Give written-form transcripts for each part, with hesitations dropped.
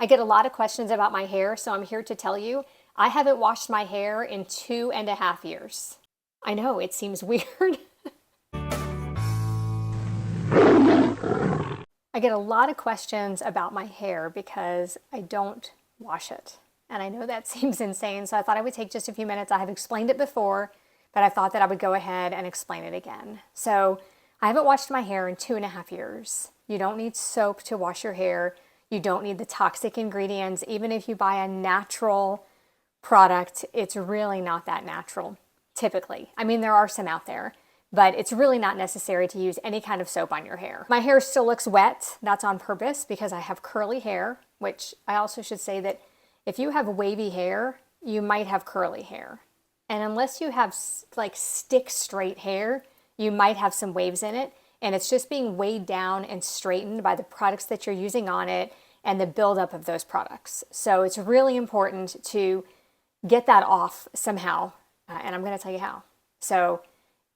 I get a lot of questions about my hair, so I'm here to tell you I haven't washed my hair in 2.5 years. I know, it seems weird. I get a lot of questions about my hair because I don't wash it. And I know that seems insane, so I thought I would take just a few minutes. I have explained it before, but I thought that I would go ahead and explain it again. So I haven't washed my hair in 2.5 years. You don't need soap to wash your hair. You don't need the toxic ingredients. Even if you buy a natural product, it's really not that natural, typically. I mean, there are some out there, but it's really not necessary to use any kind of soap on your hair. My hair still looks wet. That's on purpose because I have curly hair, which I also should say that if you have wavy hair, you might have curly hair. And unless you have like stick straight hair, you might have some waves in it. And it's just being weighed down and straightened by the products that you're using on it and the buildup of those products. So it's really important to get that off somehow. And I'm going to tell you how. So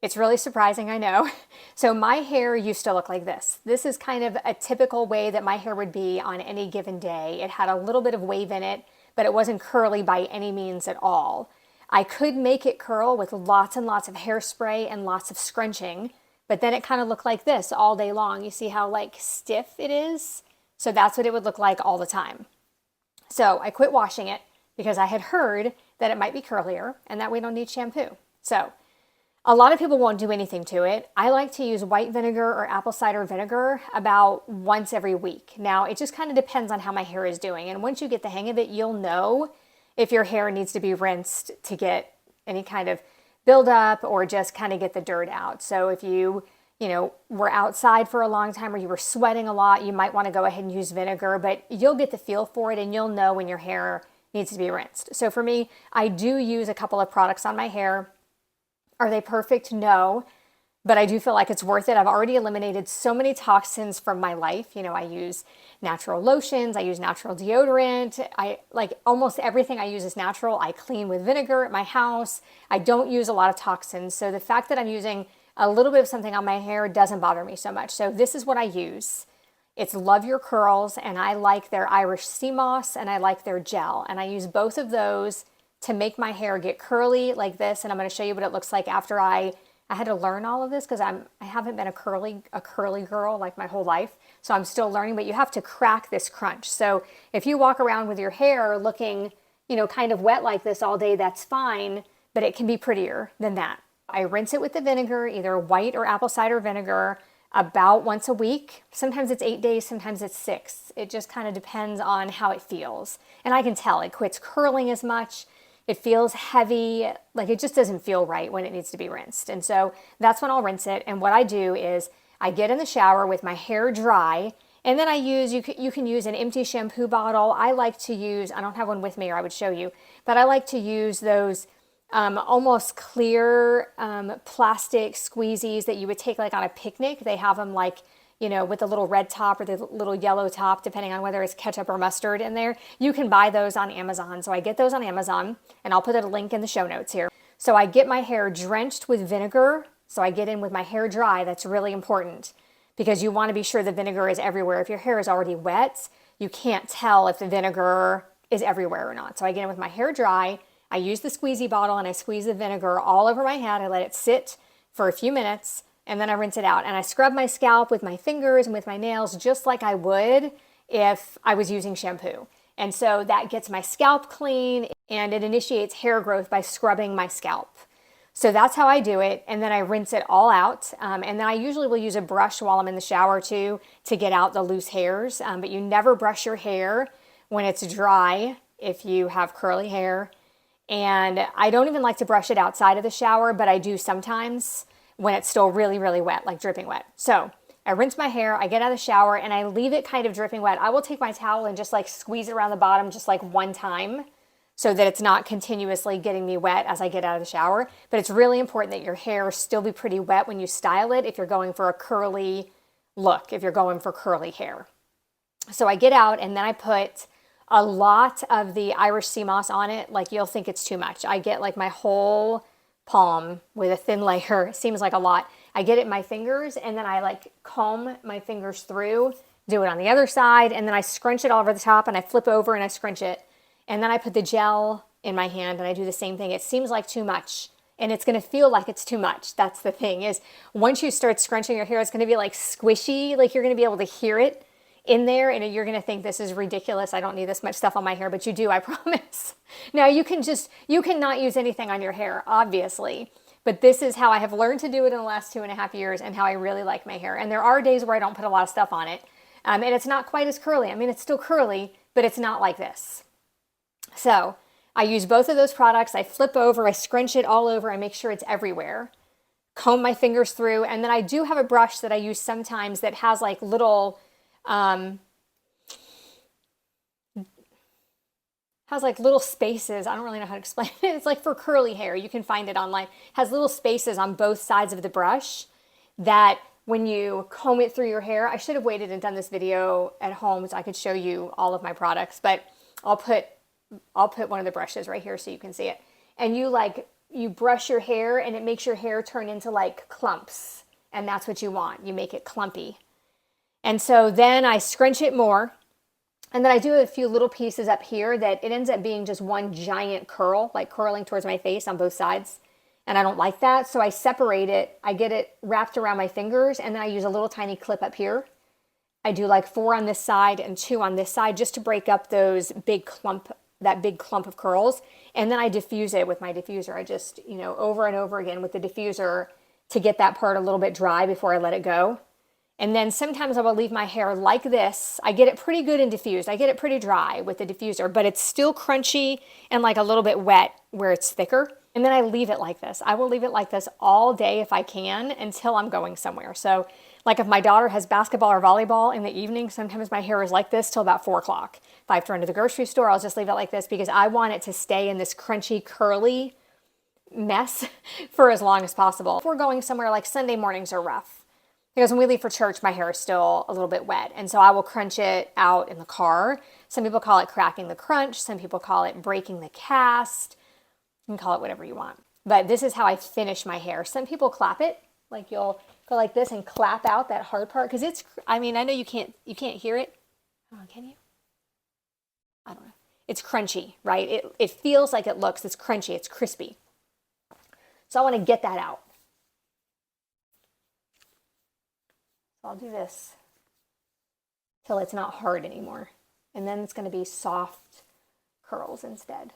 it's really surprising, I know. So my hair used to look like this. This is kind of a typical way that my hair would be on any given day. It had a little bit of wave in it, but it wasn't curly by any means at all. I could make it curl with lots and lots of hairspray and lots of scrunching, but then it kind of looked like this all day long. You see how like stiff it is? So that's what it would look like all the time. So I quit washing it because I had heard that it might be curlier and that we don't need shampoo. So a lot of people won't do anything to it. I like to use white vinegar or apple cider vinegar about once every week. Now, it just kind of depends on how my hair is doing. And once you get the hang of it, you'll know if your hair needs to be rinsed to get any kind of buildup or just kind of get the dirt out. So if you were outside for a long time or you were sweating a lot, you might want to go ahead and use vinegar, but you'll get the feel for it and you'll know when your hair needs to be rinsed. So for me, I do use a couple of products on my hair. Are they perfect? No, but I do feel like it's worth it. I've already eliminated so many toxins from my life. I use natural lotions, I use natural deodorant. I like almost everything I use is natural. I clean with vinegar at my house. I don't use a lot of toxins. So the fact that I'm using a little bit of something on my hair doesn't bother me so much. So this is what I use. It's Love Your Curls, and I like their Irish sea moss and I like their gel. And I use both of those to make my hair get curly like this. And I'm going to show you what it looks like after I had to learn all of this because I haven't been a curly girl like my whole life. So I'm still learning, but you have to crack this crunch. So if you walk around with your hair looking, kind of wet like this all day, that's fine, but it can be prettier than that. I rinse it with the vinegar, either white or apple cider vinegar, about once a week. Sometimes it's 8 days, sometimes it's 6. It just kind of depends on how it feels. And I can tell it quits curling as much. It feels heavy, like it just doesn't feel right when it needs to be rinsed. And so that's when I'll rinse it. And what I do is I get in the shower with my hair dry, and then I use, you can use an empty shampoo bottle. I like to use, I don't have one with me or I would show you, but I like to use those almost clear plastic squeezies that you would take like on a picnic. They have them like, with the little red top or the little yellow top, depending on whether it's ketchup or mustard in there. You can buy those on Amazon. So I get those on Amazon, and I'll put a link in the show notes here. So I get my hair drenched with vinegar. So I get in with my hair dry. That's really important because you want to be sure the vinegar is everywhere. If your hair is already wet, you can't tell if the vinegar is everywhere or not. So I get in with my hair dry. I use the squeezy bottle and I squeeze the vinegar all over my head. I let it sit for a few minutes. And then I rinse it out and I scrub my scalp with my fingers and with my nails just like I would if I was using shampoo. And so that gets my scalp clean and it initiates hair growth by scrubbing my scalp. So that's how I do it. And then I rinse it all out. And then I usually will use a brush while I'm in the shower too to get out the loose hairs. But you never brush your hair when it's dry if you have curly hair. And I don't even like to brush it outside of the shower, but I do sometimes when it's still really, really wet, like dripping wet. So I rinse my hair, I get out of the shower, and I leave it kind of dripping wet. I will take my towel and just like squeeze it around the bottom just like one time so that it's not continuously getting me wet as I get out of the shower. But it's really important that your hair still be pretty wet when you style it if you're going for a curly look, if you're going for curly hair. So I get out and then I put a lot of the Irish sea moss on it. Like you'll think it's too much. I get like my whole palm with a thin layer. It seems like a lot. I get it in my fingers and then I like comb my fingers through do it on the other side, and then I scrunch it all over the top, and I flip over and I scrunch it. And then I put the gel in my hand and I do the same thing. It seems like too much, and it's going to feel like it's too much. That's the thing, is once you start scrunching your hair, it's going to be like squishy, like you're going to be able to hear it in there, and you're going to think this is ridiculous. I don't need this much stuff on my hair, but you do, I promise. Now you cannot use anything on your hair, obviously, but this is how I have learned to do it in the last 2.5 years and how I really like my hair. And there are days where I don't put a lot of stuff on it. And it's not quite as curly. I mean, it's still curly, but it's not like this. So I use both of those products. I flip over, I scrunch it all over, I make sure it's everywhere. Comb my fingers through, and then I do have a brush that I use sometimes that has like little, spaces. I don't really know how to explain it. It's like for curly hair. You can find it online. It has little spaces on both sides of the brush that when you comb it through your hair, I should have waited and done this video at home so I could show you all of my products, but I'll put one of the brushes right here so you can see it. And you brush your hair and it makes your hair turn into like clumps. And that's what you want. You make it clumpy. And so then I scrunch it more. And then I do a few little pieces up here that it ends up being just one giant curl, like curling towards my face on both sides. And I don't like that. So I separate it. I get it wrapped around my fingers, and then I use a little tiny clip up here. I do like 4 on this side and 2 on this side just to break up that big clump of curls. And then I diffuse it with my diffuser. I just, over and over again with the diffuser to get that part a little bit dry before I let it go. And then sometimes I will leave my hair like this. I get it pretty good and diffused. I get it pretty dry with the diffuser, but it's still crunchy and like a little bit wet where it's thicker. And then I leave it like this. I will leave it like this all day if I can until I'm going somewhere. So like if my daughter has basketball or volleyball in the evening, sometimes my hair is like this till about 4 o'clock. If I have to run to the grocery store, I'll just leave it like this because I want it to stay in this crunchy, curly mess for as long as possible. If we're going somewhere, like Sunday mornings are rough. Because when we leave for church, my hair is still a little bit wet. And so I will crunch it out in the car. Some people call it cracking the crunch. Some people call it breaking the cast. You can call it whatever you want. But this is how I finish my hair. Some people clap it. Like you'll go like this and clap out that hard part. Because I know you can't hear it. Oh, can you? I don't know. It's crunchy, right? It feels like it looks. It's crunchy. It's crispy. So I want to get that out. I'll do this till it's not hard anymore. And then it's going to be soft curls instead.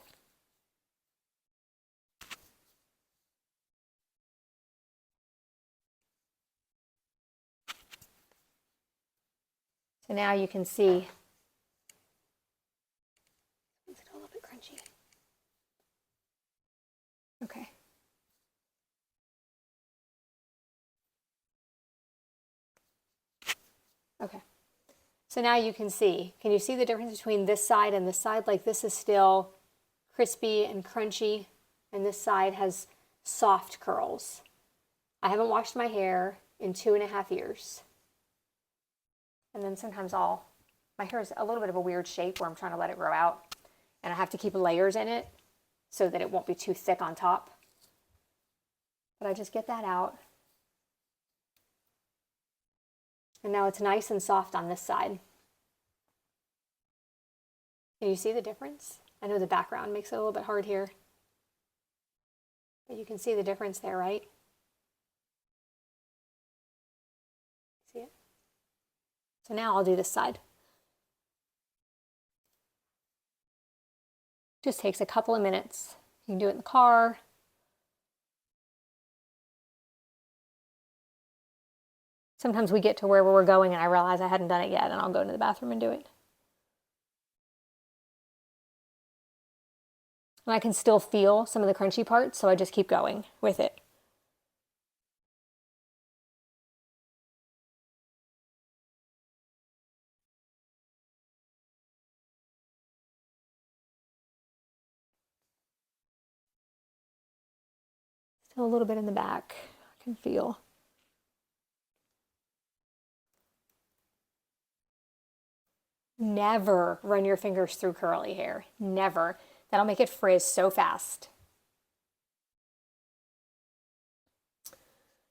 So now you can see it's a little bit crunchy. Okay. Okay, so now you can see you see the difference between this side and this side? Like this is still crispy and crunchy, and this side has soft curls. I haven't washed my hair in 2.5 years. And then sometimes my hair is a little bit of a weird shape where I'm trying to let it grow out, and I have to keep layers in it so that it won't be too thick on top. But I just get that out. And now it's nice and soft on this side. Can you see the difference? I know the background makes it a little bit hard here. But you can see the difference there, right? See it? So now I'll do this side. Just takes a couple of minutes. You can do it in the car. Sometimes we get to where we're going and I realize I hadn't done it yet, and I'll go into the bathroom and do it. And I can still feel some of the crunchy parts, so I just keep going with it. Still a little bit in the back, I can feel. Never run your fingers through curly hair. Never. That'll make it frizz so fast.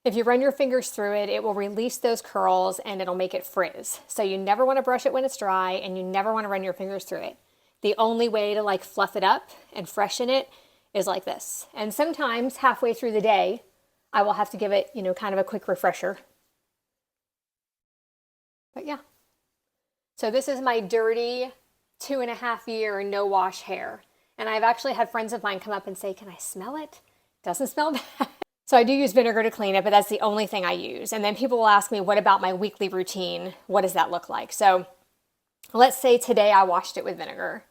If you run your fingers through it, it will release those curls and it'll make it frizz. So you never want to brush it when it's dry, and you never want to run your fingers through it. The only way to like fluff it up and freshen it is like this. And sometimes halfway through the day, I will have to give it, kind of a quick refresher. But yeah. So this is my dirty 2.5-year no wash hair. And I've actually had friends of mine come up and say, can I smell it? Doesn't smell bad. So I do use vinegar to clean it, but that's the only thing I use. And then people will ask me, what about my weekly routine? What does that look like? So let's say today I washed it with vinegar.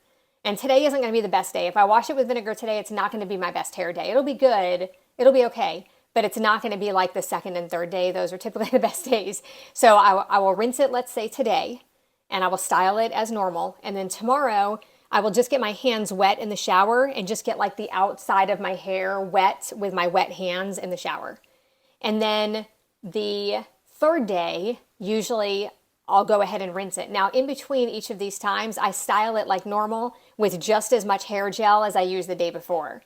And today isn't going to be the best day. If I wash it with vinegar today, it's not going to be my best hair day. It'll be good. It'll be okay. But it's not going to be like the second and third day. Those are typically the best days. So I will rinse it, let's say today, and I will style it as normal. And then tomorrow, I will just get my hands wet in the shower and just get like the outside of my hair wet with my wet hands in the shower. And then the third day, usually I'll go ahead and rinse it. Now, in between each of these times, I style it like normal with just as much hair gel as I used the day before.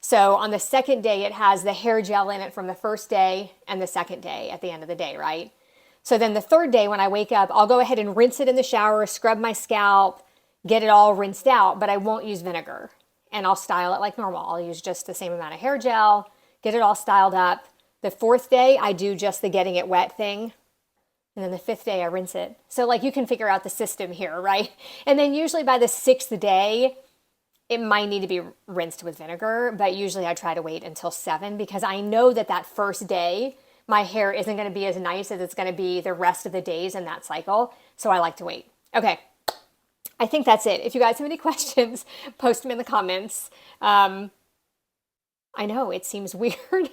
So on the second day, it has the hair gel in it from the first day and the second day at the end of the day, right? So then the third day when I wake up, I'll go ahead and rinse it in the shower, scrub my scalp, get it all rinsed out, but I won't use vinegar. And I'll style it like normal. I'll use just the same amount of hair gel, get it all styled up. The fourth day, I do just the getting it wet thing. And then the fifth day, I rinse it. So like you can figure out the system here, right? And then usually by the sixth day, it might need to be rinsed with vinegar, but usually I try to wait until 7 because I know that that first day, my hair isn't going to be as nice as it's going to be the rest of the days in that cycle. So I like to wait. Okay. I think that's it. If you guys have any questions, post them in the comments. I know it seems weird,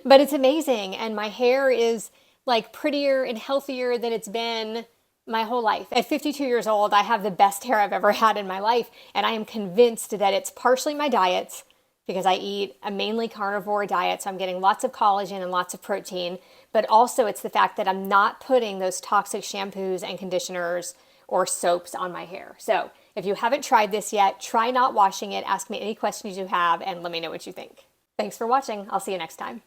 but it's amazing. And my hair is like prettier and healthier than it's been my whole life. At 52 years old, I have the best hair I've ever had in my life. And I am convinced that it's partially my diet because I eat a mainly carnivore diet. So I'm getting lots of collagen and lots of protein, but also it's the fact that I'm not putting those toxic shampoos and conditioners or soaps on my hair. So if you haven't tried this yet, try not washing it. Ask me any questions you have and let me know what you think. Thanks for watching. I'll see you next time.